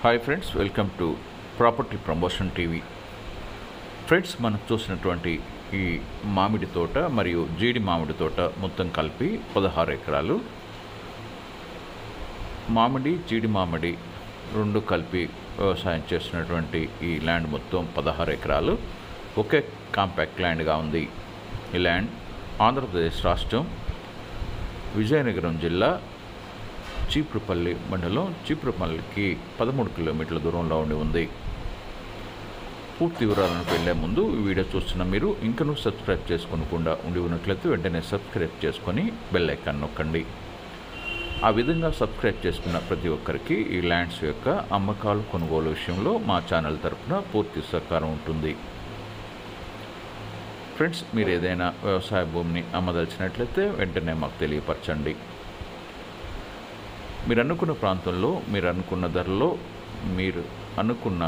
Hi friends, welcome to property promotion TV. Friends, మనం చూసినటువంటి ఈ మామిడి తోట మరియు జీడి మామిడి తోట మొత్తం కలిపి 16 ఎకరాలు. మామిడి జీడి మామిడి రెండు కలిపి వ్యవసాయం చేస్తున్నటువంటి ఈ ల్యాండ్ మొత్తం 16 ఎకరాలు. ఒకే కాంపాక్ట్ ల్యాండ్గా ఉంది. ఈ ల్యాండ్ ఆంధ్రప్రదేశ్ రాష్ట్రం విజయనగరం జిల్లా చీపురుపల్లి మండలం, చీపురుపల్లికి 13 కిలోమీటర్ల దూరంలో ఉంది. పూర్తి వివరాలను వెళ్ళే ముందు ఈ వీడియో చూస్తున్న మీరు ఇంకనూ సబ్స్క్రైబ్ చేసుకోకుండా ఉండి ఉన్నట్లయితే వెంటనే సబ్స్క్రైబ్ చేసుకొని బెల్ ఐకాన్ నొక్కండి. ఆ విధంగా సబ్స్క్రైబ్ చేసుకున్న ప్రతి ఒక్కరికి ఈ ల్యాండ్స్ యొక్క అమ్మకాలు కొనుగోలు విషయంలో మా ఛానల్ తరఫున పూర్తి సహకారం ఉంటుంది. ఫ్రెండ్స్, మీరు ఏదైనా వ్యవసాయ భూమిని అమ్మదలిచినట్లయితే వెంటనే మాకు తెలియపరచండి. మీరు అనుకున్న ప్రాంతంలో, మీరు అనుకున్న ధరలో, మీరు అనుకున్న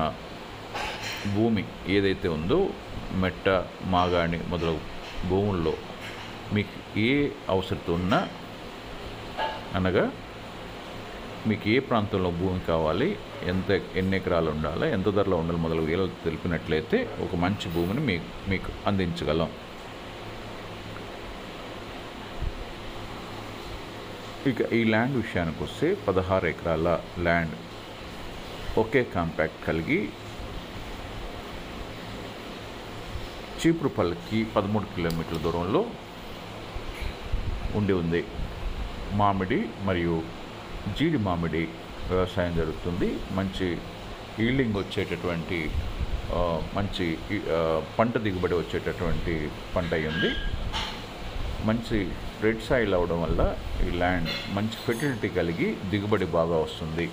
భూమి ఏదైతే ఉందో, మెట్ట, మాగాణి మొదలగు భూముల్లో మీకు ఏ అవసరం ఉన్నా, అనగా మీకు ఏ ప్రాంతంలో భూమి కావాలి, ఎన్ని ఎకరాలు ఉండాలి, ఎంత ధరలో ఉండాలి మొదలగు ఏదో తెలిపినట్లయితే ఒక మంచి భూమిని మీకు అందించగలం. ఇక ఈ ల్యాండ్ విషయానికి వస్తే 16 ఎకరాల ల్యాండ్ ఒకే కాంపాక్ట్ కలిగి చీపురుపల్లికి 13 కిలోమీటర్ల దూరంలో ఉంది. మామిడి మరియు జీడి మామిడి వ్యవసాయం జరుగుతుంది. మంచి ఈల్డింగ్ వచ్చేటటువంటి మంచి పంట దిగుబడి వచ్చేటటువంటి పంట అయ్యింది. మంచి రెడ్ సాయిల్ అవడం వల్ల ఈ ల్యాండ్ మంచి ఫెర్టిలిటీ కలిగి దిగుబడి బాగా వస్తుంది.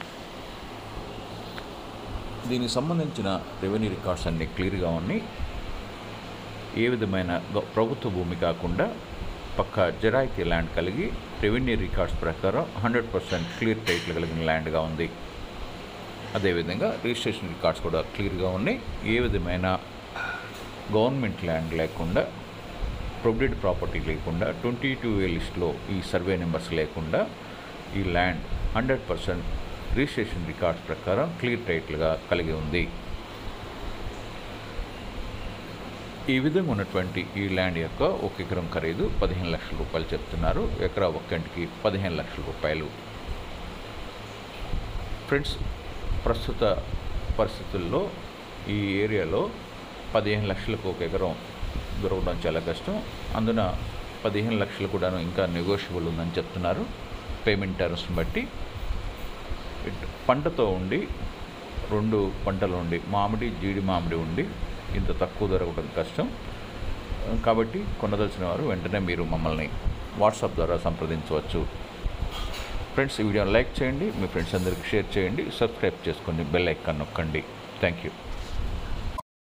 దీనికి సంబంధించిన రెవెన్యూ రికార్డ్స్ అన్నీ క్లియర్గా ఉన్నాయి. ఏ విధమైన ప్రభుత్వ భూమి కాకుండా పక్కా జరాయితీ ల్యాండ్ కలిగి రెవెన్యూ రికార్డ్స్ ప్రకారం 100% క్లియర్ టైటిల్ కలిగిన ల్యాండ్గా ఉంది. అదేవిధంగా రిజిస్ట్రేషన్ రికార్డ్స్ కూడా క్లియర్గా ఉన్నాయి. ఏ విధమైన గవర్నమెంట్ ల్యాండ్ లేకుండా, ప్రొవిడెడ్ ప్రాపర్టీ లేకుండా, 22A లిస్ట్లో ఈ సర్వే నెంబర్స్ లేకుండా ఈ ల్యాండ్ 100% రిజిస్ట్రేషన్ రికార్డ్స్ ప్రకారం క్లియర్ టైటిల్గా కలిగి ఉంది. ఈ విధంగా ఉన్నటువంటి ఈ ల్యాండ్ యొక్క 1 ఎకరం ఖరీదు 15 లక్షల రూపాయలు చెప్తున్నారు. ఎకరా ఒక్కంటికి 15 లక్షల రూపాయలు. ఫ్రెండ్స్, ప్రస్తుత పరిస్థితుల్లో ఈ ఏరియాలో 15 లక్షలకు 1 ఎకరం దొరకడం చాలా కష్టం. అందున 15 లక్షలు కూడా ఇంకా నెగోషియబుల్ ఉందని చెప్తున్నారు. పేమెంట్ టర్మ్స్ని బట్టి పంటతో ఉండి 2 పంటలు ఉండి, మామిడి జీడి మామిడి ఉండి ఇంత తక్కువ దొరకడం కష్టం. కాబట్టి కొనదలిచిన వారు వెంటనే మీరు మమ్మల్ని వాట్సాప్ ద్వారా సంప్రదించవచ్చు. ఫ్రెండ్స్, ఈ వీడియోని లైక్ చేయండి, మీ ఫ్రెండ్స్ అందరికీ షేర్ చేయండి, సబ్స్క్రైబ్ చేసుకొని బెల్ ఐకాన్ నొక్కండి. Thank you.